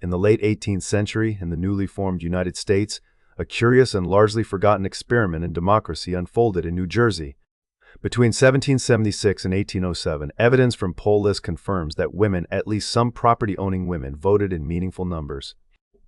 In the late 18th century, in the newly formed United States, a curious and largely forgotten experiment in democracy unfolded in New Jersey. Between 1776 and 1807, evidence from poll lists confirms that women, at least some property-owning women, voted in meaningful numbers.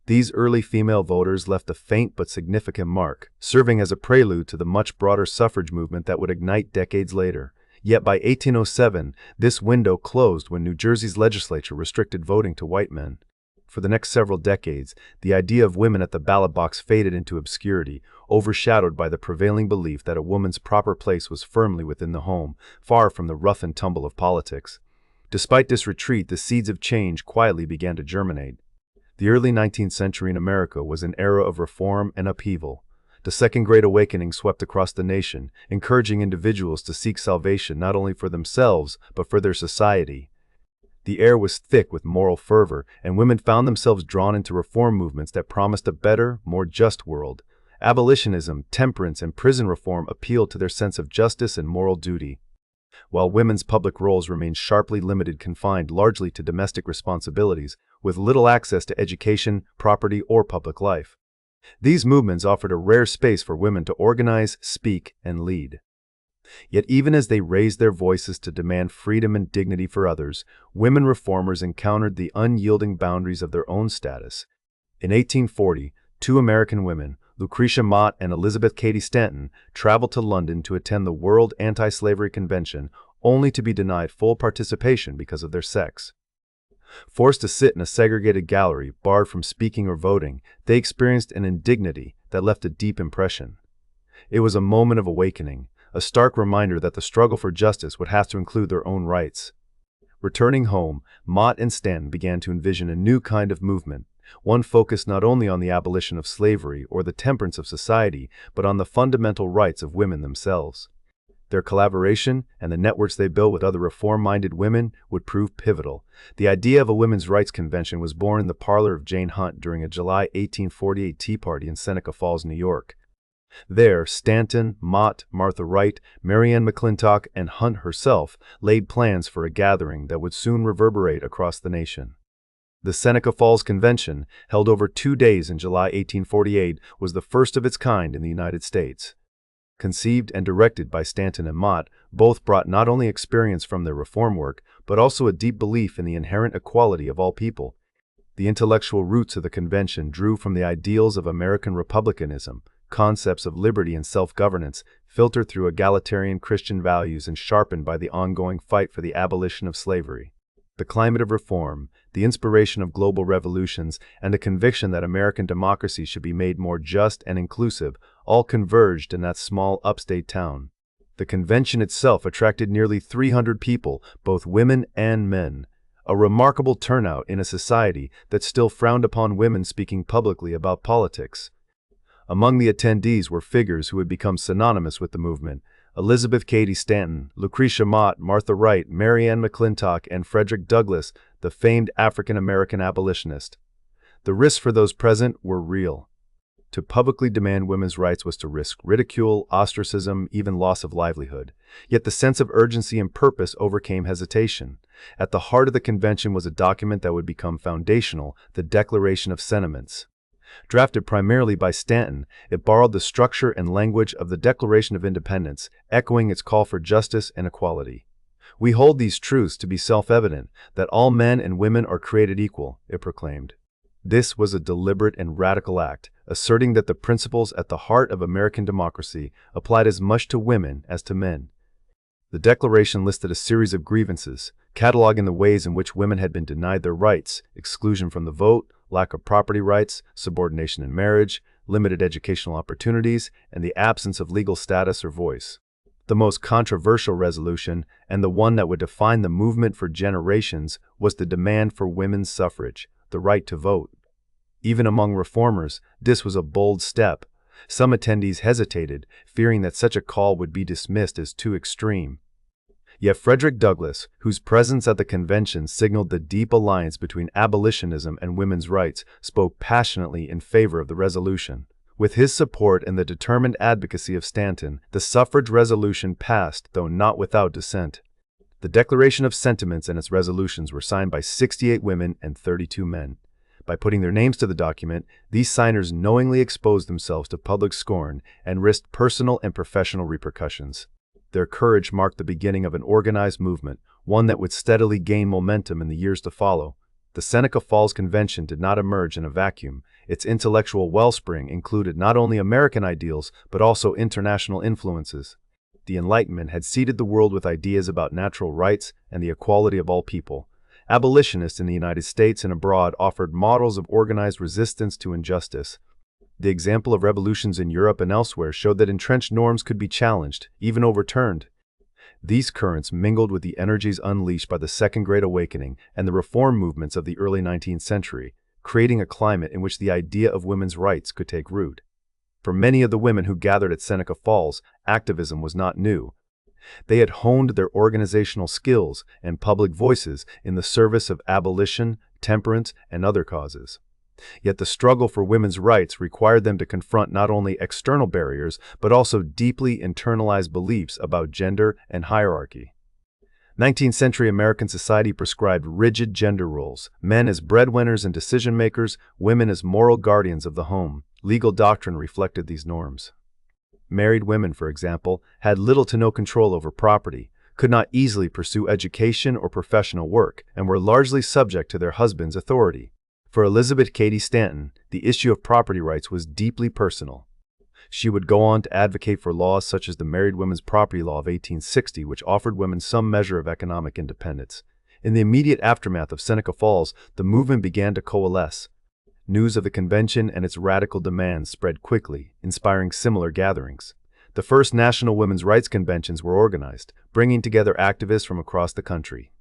These early female voters left a faint but significant mark, serving as a prelude to the much broader suffrage movement that would ignite decades later. Yet by 1807, this window closed when New Jersey's legislature restricted voting to white men. For the next several decades, the idea of women at the ballot box faded into obscurity, overshadowed by the prevailing belief that a woman's proper place was firmly within the home, far from the rough and tumble of politics. Despite this retreat, the seeds of change quietly began to germinate. The early 19th century in America was an era of reform and upheaval. The Second Great Awakening swept across the nation, encouraging individuals to seek salvation not only for themselves, but for their society. The air was thick with moral fervor, and women found themselves drawn into reform movements that promised a better, more just world. Abolitionism, temperance, and prison reform appealed to their sense of justice and moral duty. While women's public roles remained sharply limited, confined largely to domestic responsibilities, with little access to education, property, or public life. These movements offered a rare space for women to organize, speak, and lead. Yet even as they raised their voices to demand freedom and dignity for others, women reformers encountered the unyielding boundaries of their own status. In 1840, two American women, Lucretia Mott and Elizabeth Cady Stanton, traveled to London to attend the World Anti-Slavery Convention, only to be denied full participation because of their sex. Forced to sit in a segregated gallery, barred from speaking or voting, they experienced an indignity that left a deep impression. It was a moment of awakening, a stark reminder that the struggle for justice would have to include their own rights. Returning home, Mott and Stanton began to envision a new kind of movement, one focused not only on the abolition of slavery or the temperance of society, but on the fundamental rights of women themselves. Their collaboration and the networks they built with other reform-minded women would prove pivotal. The idea of a women's rights convention was born in the parlor of Jane Hunt during a July 1848 tea party in Seneca Falls, New York. There, Stanton, Mott, Martha Wright, Mary Ann McClintock, and Hunt herself laid plans for a gathering that would soon reverberate across the nation. The Seneca Falls Convention, held over 2 days in July 1848, was the first of its kind in the United States. Conceived and directed by Stanton and Mott, both brought not only experience from their reform work, but also a deep belief in the inherent equality of all people. The intellectual roots of the convention drew from the ideals of American republicanism, concepts of liberty and self-governance, filtered through egalitarian Christian values and sharpened by the ongoing fight for the abolition of slavery. The climate of reform, the inspiration of global revolutions, and the conviction that American democracy should be made more just and inclusive all converged in that small upstate town. The convention itself attracted nearly 300 people, both women and men, a remarkable turnout in a society that still frowned upon women speaking publicly about politics. Among the attendees were figures who had become synonymous with the movement: Elizabeth Cady Stanton, Lucretia Mott, Martha Wright, Mary Ann McClintock, and Frederick Douglass, the famed African-American abolitionist. The risks for those present were real. To publicly demand women's rights was to risk ridicule, ostracism, even loss of livelihood. Yet the sense of urgency and purpose overcame hesitation. At the heart of the convention was a document that would become foundational: the Declaration of Sentiments. Drafted primarily by Stanton, it borrowed the structure and language of the Declaration of Independence, echoing its call for justice and equality. "We hold these truths to be self-evident, that all men and women are created equal," it proclaimed. This was a deliberate and radical act, asserting that the principles at the heart of American democracy applied as much to women as to men. The Declaration listed a series of grievances, cataloging the ways in which women had been denied their rights: exclusion from the vote, lack of property rights, subordination in marriage, limited educational opportunities, and the absence of legal status or voice. The most controversial resolution, and the one that would define the movement for generations, was the demand for women's suffrage, the right to vote. Even among reformers, this was a bold step. Some attendees hesitated, fearing that such a call would be dismissed as too extreme. Yet Frederick Douglass, whose presence at the convention signaled the deep alliance between abolitionism and women's rights, spoke passionately in favor of the resolution. With his support and the determined advocacy of Stanton, the suffrage resolution passed, though not without dissent. The Declaration of Sentiments and its resolutions were signed by 68 women and 32 men. By putting their names to the document, these signers knowingly exposed themselves to public scorn and risked personal and professional repercussions. Their courage marked the beginning of an organized movement, one that would steadily gain momentum in the years to follow. The Seneca Falls Convention did not emerge in a vacuum. Its intellectual wellspring included not only American ideals, but also international influences. The Enlightenment had seeded the world with ideas about natural rights and the equality of all people. Abolitionists in the United States and abroad offered models of organized resistance to injustice. The example of revolutions in Europe and elsewhere showed that entrenched norms could be challenged, even overturned. These currents mingled with the energies unleashed by the Second Great Awakening and the reform movements of the early 19th century, creating a climate in which the idea of women's rights could take root. For many of the women who gathered at Seneca Falls, activism was not new. They had honed their organizational skills and public voices in the service of abolition, temperance, and other causes. Yet the struggle for women's rights required them to confront not only external barriers, but also deeply internalized beliefs about gender and hierarchy. 19th century American society prescribed rigid gender roles, men as breadwinners and decision-makers, women as moral guardians of the home. Legal doctrine reflected these norms. Married women, for example, had little to no control over property, could not easily pursue education or professional work, and were largely subject to their husband's authority. For Elizabeth Cady Stanton, the issue of property rights was deeply personal. She would go on to advocate for laws such as the Married Women's Property Law of 1860, which offered women some measure of economic independence. In the immediate aftermath of Seneca Falls, the movement began to coalesce. News of the convention and its radical demands spread quickly, inspiring similar gatherings. The first national women's rights conventions were organized, bringing together activists from across the country.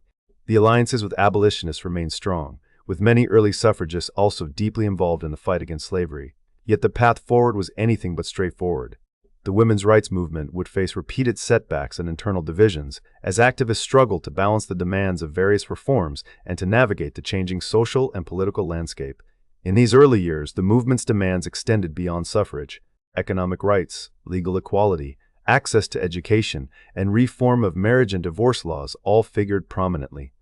The alliances with abolitionists remained strong, with many early suffragists also deeply involved in the fight against slavery. Yet the path forward was anything but straightforward. The women's rights movement would face repeated setbacks and internal divisions as activists struggled to balance the demands of various reforms and to navigate the changing social and political landscape. In these early years, the movement's demands extended beyond suffrage. Economic rights, legal equality, access to education, and reform of marriage and divorce laws all figured prominently.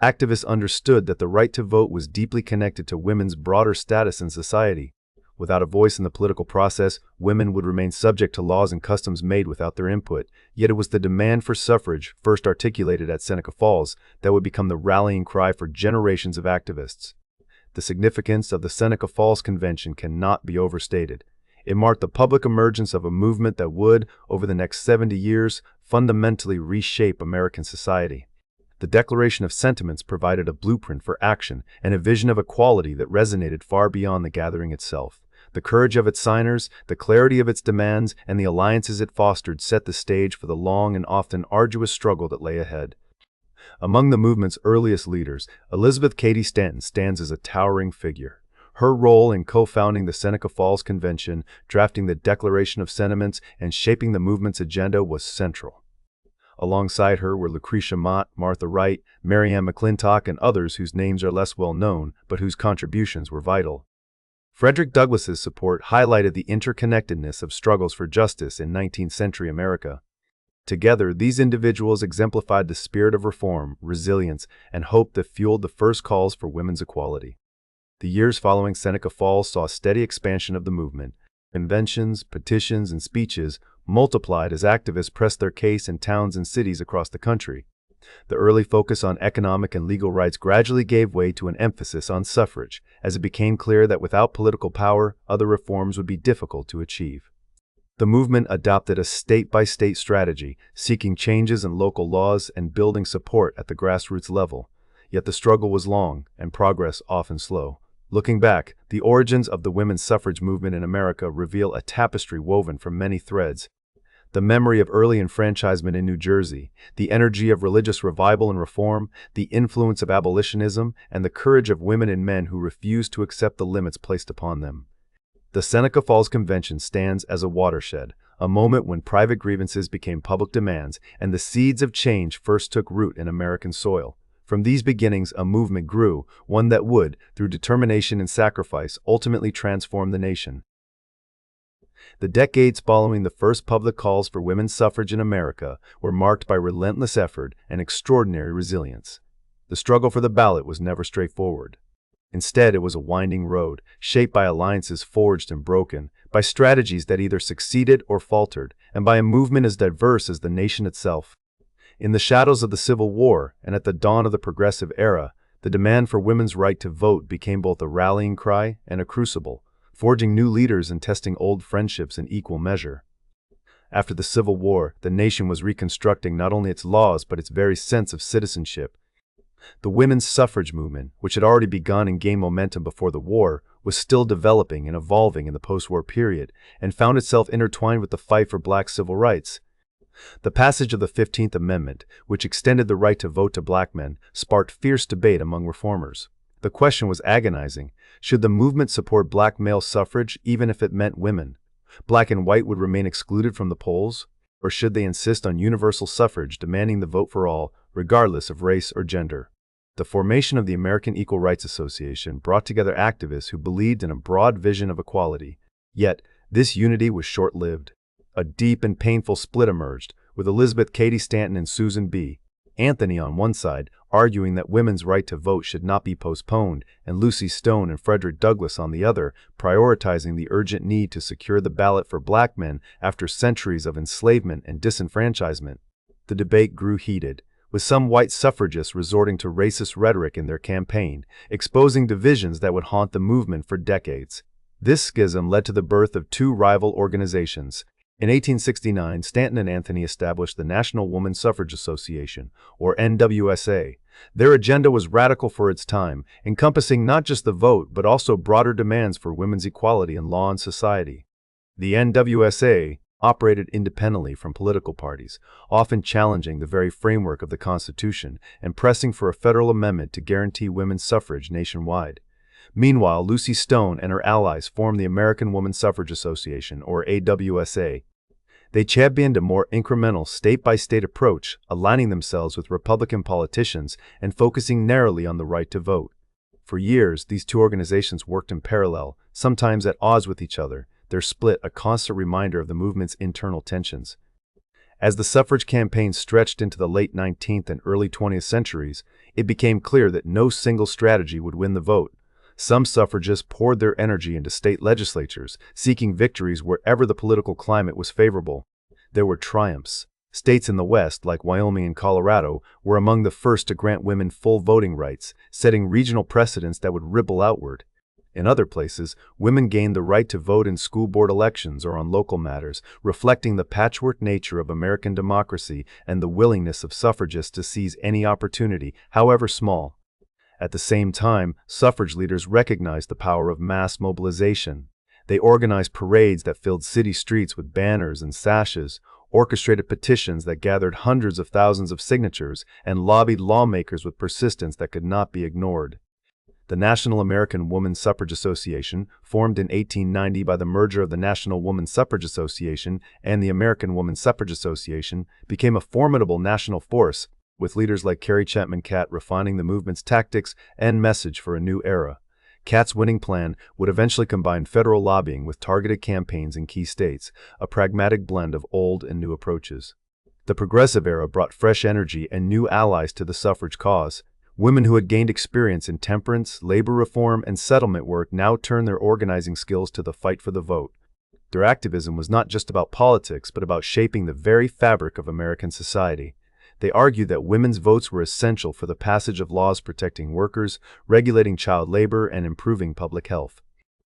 Activists understood that the right to vote was deeply connected to women's broader status in society. Without a voice in the political process, women would remain subject to laws and customs made without their input. Yet it was the demand for suffrage, first articulated at Seneca Falls, that would become the rallying cry for generations of activists. The significance of the Seneca Falls Convention cannot be overstated. It marked the public emergence of a movement that would, over the next 70 years, fundamentally reshape American society. The Declaration of Sentiments provided a blueprint for action and a vision of equality that resonated far beyond the gathering itself. The courage of its signers, the clarity of its demands, and the alliances it fostered set the stage for the long and often arduous struggle that lay ahead. Among the movement's earliest leaders, Elizabeth Cady Stanton stands as a towering figure. Her role in co-founding the Seneca Falls Convention, drafting the Declaration of Sentiments, and shaping the movement's agenda was central. Alongside her were Lucretia Mott, Martha Wright, Mary Ann McClintock, and others whose names are less well known, but whose contributions were vital. Frederick Douglass's support highlighted the interconnectedness of struggles for justice in 19th century America. Together, these individuals exemplified the spirit of reform, resilience, and hope that fueled the first calls for women's equality. The years following Seneca Falls saw a steady expansion of the movement. Conventions, petitions, and speeches multiplied as activists pressed their case in towns and cities across the country. The early focus on economic and legal rights gradually gave way to an emphasis on suffrage, as it became clear that without political power, other reforms would be difficult to achieve. The movement adopted a state-by-state strategy, seeking changes in local laws and building support at the grassroots level. Yet the struggle was long and progress often slow. Looking back, the origins of the women's suffrage movement in America reveal a tapestry woven from many threads. The memory of early enfranchisement in New Jersey, the energy of religious revival and reform, the influence of abolitionism, and the courage of women and men who refused to accept the limits placed upon them. The Seneca Falls Convention stands as a watershed, a moment when private grievances became public demands and the seeds of change first took root in American soil. From these beginnings, a movement grew, one that would, through determination and sacrifice, ultimately transform the nation. The decades following the first public calls for women's suffrage in America were marked by relentless effort and extraordinary resilience. The struggle for the ballot was never straightforward. Instead, it was a winding road, shaped by alliances forged and broken, by strategies that either succeeded or faltered, and by a movement as diverse as the nation itself. In the shadows of the Civil War, and at the dawn of the Progressive Era, the demand for women's right to vote became both a rallying cry and a crucible, forging new leaders and testing old friendships in equal measure. After the Civil War, the nation was reconstructing not only its laws but its very sense of citizenship. The women's suffrage movement, which had already begun and gained momentum before the war, was still developing and evolving in the post-war period, and found itself intertwined with the fight for black civil rights. The passage of the 15th Amendment, which extended the right to vote to black men, sparked fierce debate among reformers. The question was agonizing: should the movement support black male suffrage even if it meant women? Black and white would remain excluded from the polls? Or should they insist on universal suffrage, demanding the vote for all, regardless of race or gender? The formation of the American Equal Rights Association brought together activists who believed in a broad vision of equality. Yet, this unity was short-lived. A deep and painful split emerged, with Elizabeth Cady Stanton and Susan B. Anthony on one side, arguing that women's right to vote should not be postponed, and Lucy Stone and Frederick Douglass on the other, prioritizing the urgent need to secure the ballot for black men after centuries of enslavement and disenfranchisement. The debate grew heated, with some white suffragists resorting to racist rhetoric in their campaign, exposing divisions that would haunt the movement for decades. This schism led to the birth of two rival organizations. In 1869, Stanton and Anthony established the National Woman Suffrage Association, or NWSA. Their agenda was radical for its time, encompassing not just the vote but also broader demands for women's equality in law and society. The NWSA operated independently from political parties, often challenging the very framework of the Constitution and pressing for a federal amendment to guarantee women's suffrage nationwide. Meanwhile, Lucy Stone and her allies formed the American Woman Suffrage Association, or AWSA. They championed a more incremental, state-by-state approach, aligning themselves with Republican politicians and focusing narrowly on the right to vote. For years, these two organizations worked in parallel, sometimes at odds with each other, their split a constant reminder of the movement's internal tensions. As the suffrage campaign stretched into the late 19th and early 20th centuries, it became clear that no single strategy would win the vote. Some suffragists poured their energy into state legislatures, seeking victories wherever the political climate was favorable. There were triumphs. States in the West, like Wyoming and Colorado, were among the first to grant women full voting rights, setting regional precedents that would ripple outward. In other places, women gained the right to vote in school board elections or on local matters, reflecting the patchwork nature of American democracy and the willingness of suffragists to seize any opportunity, however small. At the same time, suffrage leaders recognized the power of mass mobilization. They organized parades that filled city streets with banners and sashes, orchestrated petitions that gathered hundreds of thousands of signatures, and lobbied lawmakers with persistence that could not be ignored. The National American Woman Suffrage Association, formed in 1890 by the merger of the National Woman Suffrage Association and the American Woman Suffrage Association, became a formidable national force, with leaders like Carrie Chapman Catt refining the movement's tactics and message for a new era. Catt's winning plan would eventually combine federal lobbying with targeted campaigns in key states, a pragmatic blend of old and new approaches. The Progressive Era brought fresh energy and new allies to the suffrage cause. Women who had gained experience in temperance, labor reform, and settlement work now turned their organizing skills to the fight for the vote. Their activism was not just about politics, but about shaping the very fabric of American society. They argued that women's votes were essential for the passage of laws protecting workers, regulating child labor, and improving public health.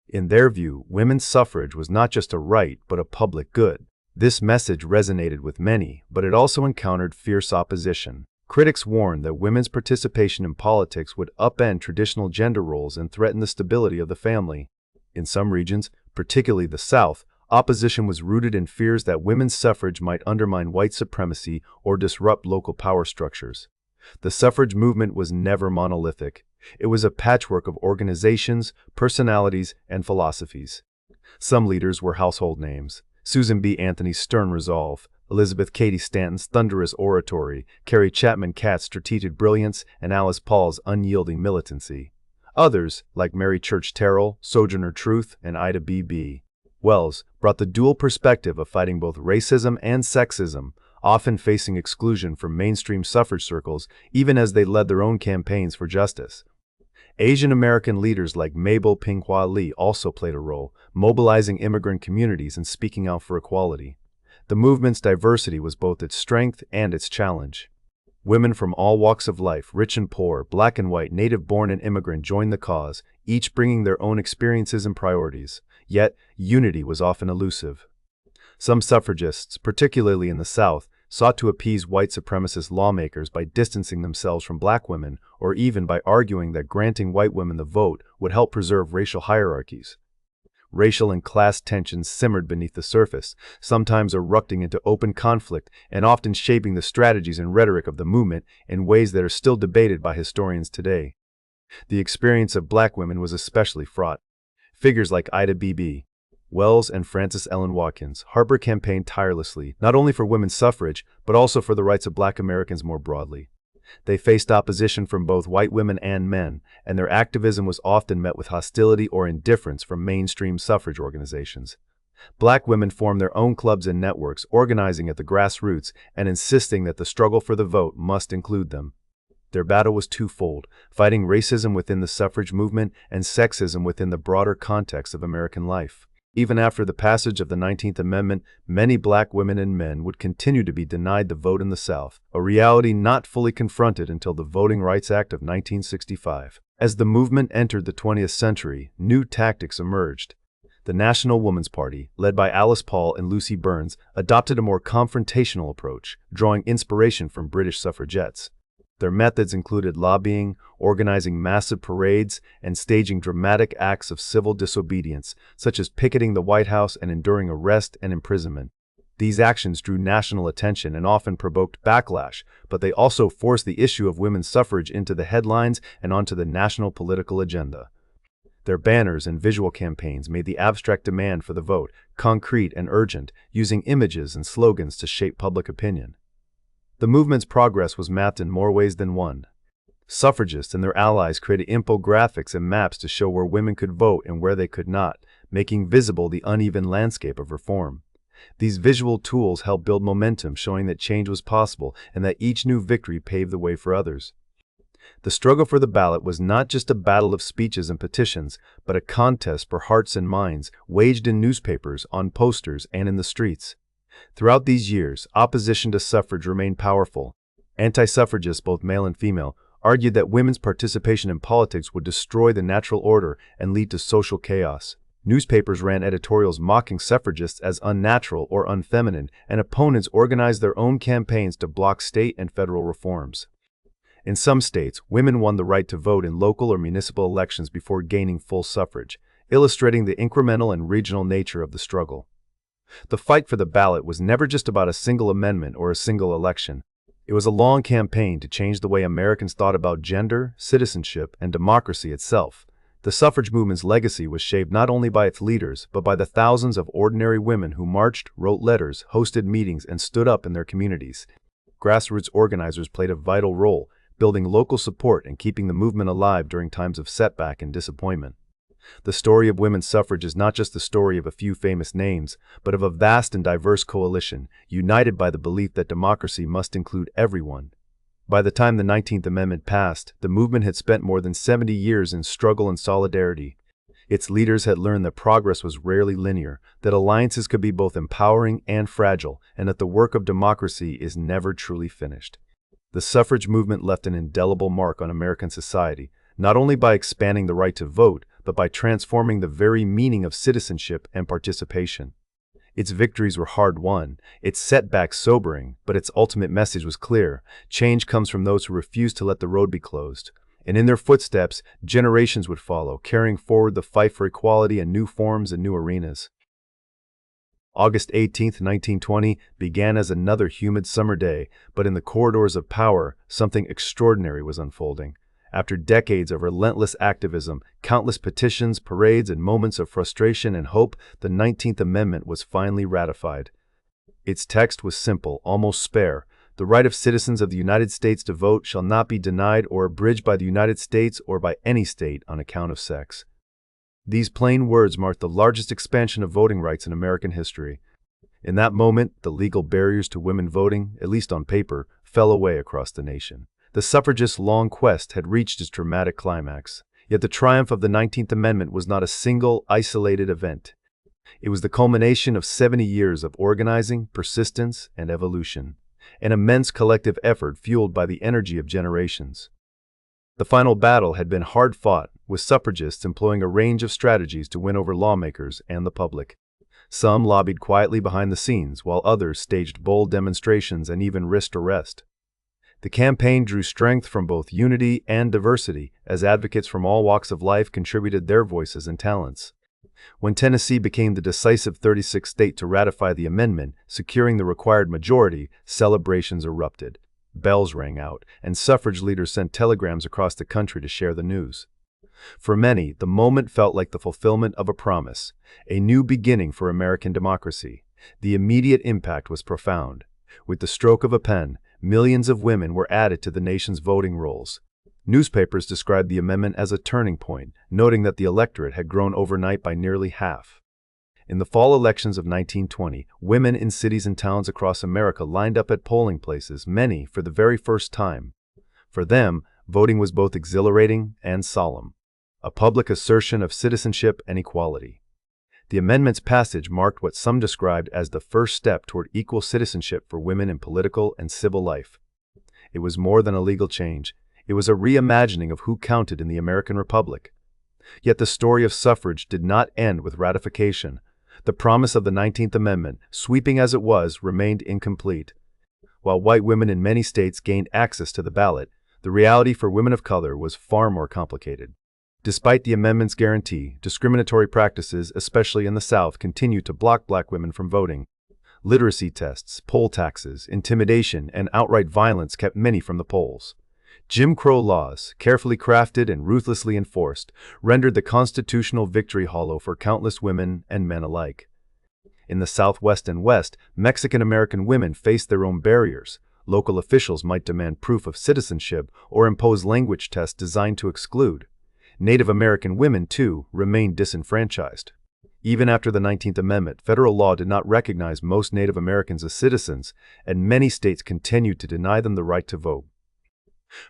In their view, women's suffrage was not just a right, but a public good. This message resonated with many, but it also encountered fierce opposition. Critics warned that women's participation in politics would upend traditional gender roles and threaten the stability of the family. In some regions, particularly the South, opposition was rooted in fears that women's suffrage might undermine white supremacy or disrupt local power structures. The suffrage movement was never monolithic. It was a patchwork of organizations, personalities, and philosophies. Some leaders were household names: Susan B. Anthony's stern resolve, Elizabeth Cady Stanton's thunderous oratory, Carrie Chapman Catt's strategic brilliance, and Alice Paul's unyielding militancy. Others, like Mary Church Terrell, Sojourner Truth, and Ida B.B. Wells, brought the dual perspective of fighting both racism and sexism, often facing exclusion from mainstream suffrage circles even as they led their own campaigns for justice. Asian American leaders like Mabel Pinghua Lee also played a role, mobilizing immigrant communities and speaking out for equality. The movement's diversity was both its strength and its challenge. Women from all walks of life, rich and poor, black and white, native-born and immigrant, joined the cause, each bringing their own experiences and priorities. Yet, unity was often elusive. Some suffragists, particularly in the South, sought to appease white supremacist lawmakers by distancing themselves from black women, or even by arguing that granting white women the vote would help preserve racial hierarchies. Racial and class tensions simmered beneath the surface, sometimes erupting into open conflict and often shaping the strategies and rhetoric of the movement in ways that are still debated by historians today. The experience of black women was especially fraught. Figures like Ida B.B. Wells and Frances Ellen Watkins Harper campaigned tirelessly, not only for women's suffrage, but also for the rights of black Americans more broadly. They faced opposition from both white women and men, and their activism was often met with hostility or indifference from mainstream suffrage organizations. Black women formed their own clubs and networks, organizing at the grassroots and insisting that the struggle for the vote must include them. Their battle was twofold, fighting racism within the suffrage movement and sexism within the broader context of American life. Even after the passage of the 19th Amendment, many black women and men would continue to be denied the vote in the South, a reality not fully confronted until the Voting Rights Act of 1965. As the movement entered the 20th century, new tactics emerged. The National Woman's Party, led by Alice Paul and Lucy Burns, adopted a more confrontational approach, drawing inspiration from British suffragettes. Their methods included lobbying, organizing massive parades, and staging dramatic acts of civil disobedience, such as picketing the White House and enduring arrest and imprisonment. These actions drew national attention and often provoked backlash, but they also forced the issue of women's suffrage into the headlines and onto the national political agenda. Their banners and visual campaigns made the abstract demand for the vote concrete and urgent, using images and slogans to shape public opinion. The movement's progress was mapped in more ways than one. Suffragists and their allies created infographics and maps to show where women could vote and where they could not, making visible the uneven landscape of reform. These visual tools helped build momentum, showing that change was possible and that each new victory paved the way for others. The struggle for the ballot was not just a battle of speeches and petitions, but a contest for hearts and minds, waged in newspapers, on posters, and in the streets. Throughout these years, opposition to suffrage remained powerful. Anti-suffragists, both male and female, argued that women's participation in politics would destroy the natural order and lead to social chaos. Newspapers ran editorials mocking suffragists as unnatural or unfeminine, and opponents organized their own campaigns to block state and federal reforms. In some states, women won the right to vote in local or municipal elections before gaining full suffrage, illustrating the incremental and regional nature of the struggle. The fight for the ballot was never just about a single amendment or a single election. It was a long campaign to change the way Americans thought about gender, citizenship, and democracy itself. The suffrage movement's legacy was shaped not only by its leaders, but by the thousands of ordinary women who marched, wrote letters, hosted meetings, and stood up in their communities. Grassroots organizers played a vital role, building local support and keeping the movement alive during times of setback and disappointment. The story of women's suffrage is not just the story of a few famous names, but of a vast and diverse coalition, united by the belief that democracy must include everyone. By the time the 19th Amendment passed, the movement had spent more than 70 years in struggle and solidarity. Its leaders had learned that progress was rarely linear, that alliances could be both empowering and fragile, and that the work of democracy is never truly finished. The suffrage movement left an indelible mark on American society, not only by expanding the right to vote, but by transforming the very meaning of citizenship and participation. Its victories were hard-won, its setbacks sobering, but its ultimate message was clear: change comes from those who refuse to let the road be closed. And in their footsteps, generations would follow, carrying forward the fight for equality in new forms and new arenas. August 18, 1920, began as another humid summer day, but in the corridors of power, something extraordinary was unfolding. After decades of relentless activism, countless petitions, parades, and moments of frustration and hope, the 19th Amendment was finally ratified. Its text was simple, almost spare. The right of citizens of the United States to vote shall not be denied or abridged by the United States or by any state on account of sex. These plain words marked the largest expansion of voting rights in American history. In that moment, the legal barriers to women voting, at least on paper, fell away across the nation. The suffragists' long quest had reached its dramatic climax. Yet the triumph of the 19th Amendment was not a single, isolated event. It was the culmination of 70 years of organizing, persistence, and evolution, an immense collective effort fueled by the energy of generations. The final battle had been hard fought, with suffragists employing a range of strategies to win over lawmakers and the public. Some lobbied quietly behind the scenes, while others staged bold demonstrations and even risked arrest. The campaign drew strength from both unity and diversity, as advocates from all walks of life contributed their voices and talents. When Tennessee became the decisive 36th state to ratify the amendment, securing the required majority, celebrations erupted. Bells rang out, and suffrage leaders sent telegrams across the country to share the news. For many, the moment felt like the fulfillment of a promise, a new beginning for American democracy. The immediate impact was profound. With the stroke of a pen, millions of women were added to the nation's voting rolls. Newspapers described the amendment as a turning point, noting that the electorate had grown overnight by nearly half. In the fall elections of 1920, women in cities and towns across America lined up at polling places, many for the very first time. For them, voting was both exhilarating and solemn, a public assertion of citizenship and equality. The amendment's passage marked what some described as the first step toward equal citizenship for women in political and civil life. It was more than a legal change. It was a reimagining of who counted in the American Republic. Yet the story of suffrage did not end with ratification. The promise of the 19th Amendment, sweeping as it was, remained incomplete. While white women in many states gained access to the ballot, the reality for women of color was far more complicated. Despite the amendment's guarantee, discriminatory practices, especially in the South, continued to block black women from voting. Literacy tests, poll taxes, intimidation, and outright violence kept many from the polls. Jim Crow laws, carefully crafted and ruthlessly enforced, rendered the constitutional victory hollow for countless women and men alike. In the Southwest and West, Mexican-American women faced their own barriers. Local officials might demand proof of citizenship or impose language tests designed to exclude. Native American women, too, remained disenfranchised. Even after the 19th Amendment, federal law did not recognize most Native Americans as citizens, and many states continued to deny them the right to vote.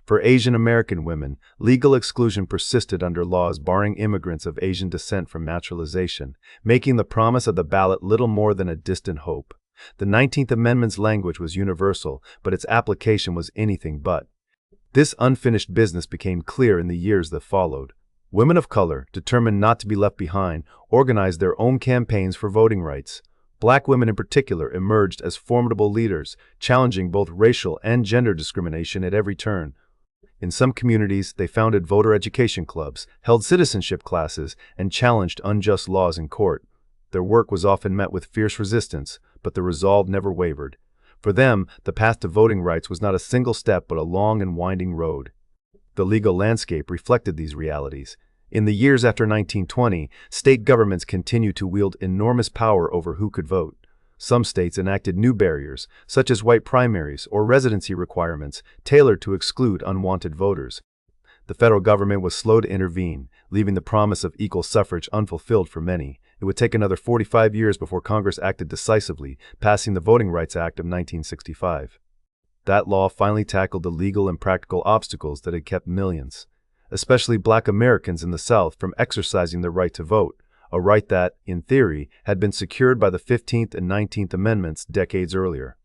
For Asian American women, legal exclusion persisted under laws barring immigrants of Asian descent from naturalization, making the promise of the ballot little more than a distant hope. The 19th Amendment's language was universal, but its application was anything but. This unfinished business became clear in the years that followed. Women of color, determined not to be left behind, organized their own campaigns for voting rights. Black women in particular emerged as formidable leaders, challenging both racial and gender discrimination at every turn. In some communities, they founded voter education clubs, held citizenship classes, and challenged unjust laws in court. Their work was often met with fierce resistance, but the resolve never wavered. For them, the path to voting rights was not a single step but a long and winding road. The legal landscape reflected these realities. In the years after 1920, state governments continued to wield enormous power over who could vote. Some states enacted new barriers, such as white primaries or residency requirements, tailored to exclude unwanted voters. The federal government was slow to intervene, leaving the promise of equal suffrage unfulfilled for many. It would take another 45 years before Congress acted decisively, passing the Voting Rights Act of 1965. That law finally tackled the legal and practical obstacles that had kept millions, especially Black Americans in the South, from exercising their right to vote, a right that, in theory, had been secured by the 15th and 19th Amendments decades earlier.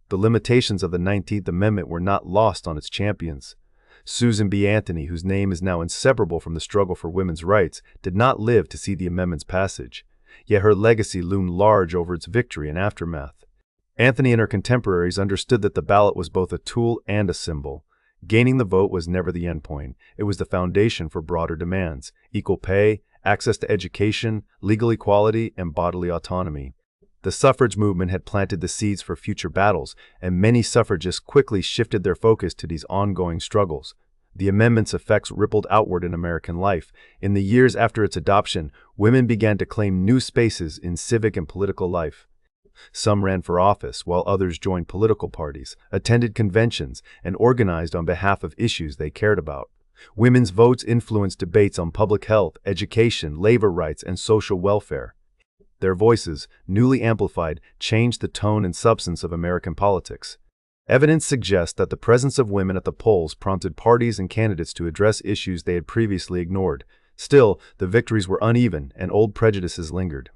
The limitations of the 19th Amendment were not lost on its champions. Susan B. Anthony, whose name is now inseparable from the struggle for women's rights, did not live to see the amendment's passage, yet her legacy loomed large over its victory and aftermath. Anthony and her contemporaries understood that the ballot was both a tool and a symbol. Gaining the vote was never the endpoint. It was the foundation for broader demands: equal pay, access to education, legal equality, and bodily autonomy. The suffrage movement had planted the seeds for future battles, and many suffragists quickly shifted their focus to these ongoing struggles. The amendment's effects rippled outward in American life. In the years after its adoption, women began to claim new spaces in civic and political life. Some ran for office, while others joined political parties, attended conventions, and organized on behalf of issues they cared about. Women's votes influenced debates on public health, education, labor rights, and social welfare. Their voices, newly amplified, changed the tone and substance of American politics. Evidence suggests that the presence of women at the polls prompted parties and candidates to address issues they had previously ignored. Still, the victories were uneven and old prejudices lingered.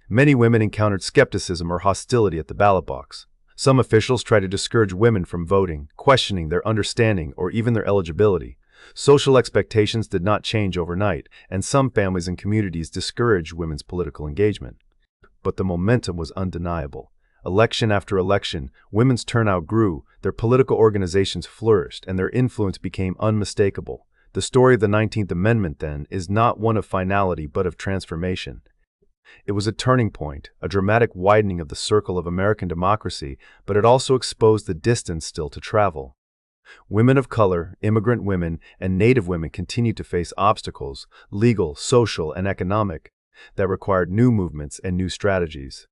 Many women encountered skepticism or hostility at the ballot box. Some officials tried to discourage women from voting, questioning their understanding or even their eligibility. Social expectations did not change overnight, and some families and communities discouraged women's political engagement. But the momentum was undeniable. Election after election, women's turnout grew, their political organizations flourished, and their influence became unmistakable. The story of the 19th Amendment, then, is not one of finality but of transformation. It was a turning point, a dramatic widening of the circle of American democracy, but it also exposed the distance still to travel. Women of color, immigrant women, and Native women continued to face obstacles, legal, social, and economic, that required new movements and new strategies.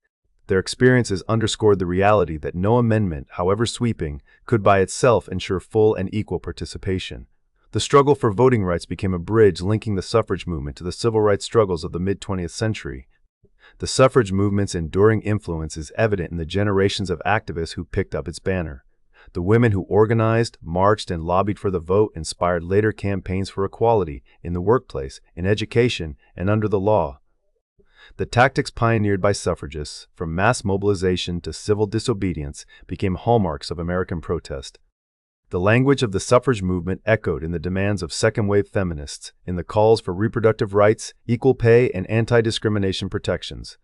Their experiences underscored the reality that no amendment, however sweeping, could by itself ensure full and equal participation. The struggle for voting rights became a bridge linking the suffrage movement to the civil rights struggles of the mid-20th century. The suffrage movement's enduring influence is evident in the generations of activists who picked up its banner. The women who organized, marched, and lobbied for the vote inspired later campaigns for equality in the workplace, in education, and under the law. The tactics pioneered by suffragists, from mass mobilization to civil disobedience, became hallmarks of American protest. The language of the suffrage movement echoed in the demands of second-wave feminists, in the calls for reproductive rights, equal pay, and anti-discrimination protections.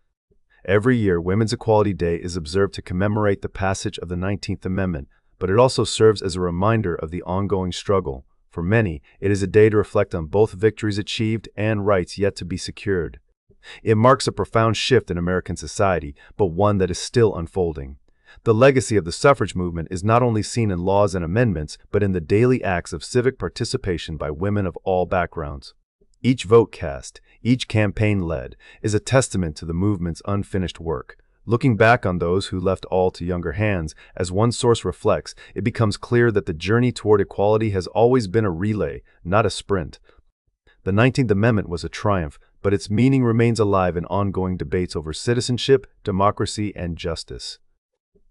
Every year, Women's Equality Day is observed to commemorate the passage of the 19th Amendment, but it also serves as a reminder of the ongoing struggle. For many, it is a day to reflect on both victories achieved and rights yet to be secured. It marks a profound shift in American society, but one that is still unfolding. The legacy of the suffrage movement is not only seen in laws and amendments, but in the daily acts of civic participation by women of all backgrounds. Each vote cast, each campaign led, is a testament to the movement's unfinished work. Looking back on those who left all to younger hands, as one source reflects, it becomes clear that the journey toward equality has always been a relay, not a sprint. The 19th Amendment was a triumph, but its meaning remains alive in ongoing debates over citizenship, democracy, and justice.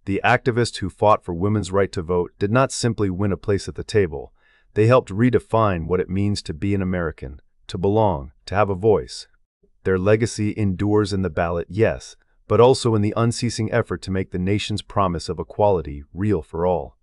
The activists who fought for women's right to vote did not simply win a place at the table. They helped redefine what it means to be an American, to belong, to have a voice. Their legacy endures in the ballot, yes, but also in the unceasing effort to make the nation's promise of equality real for all.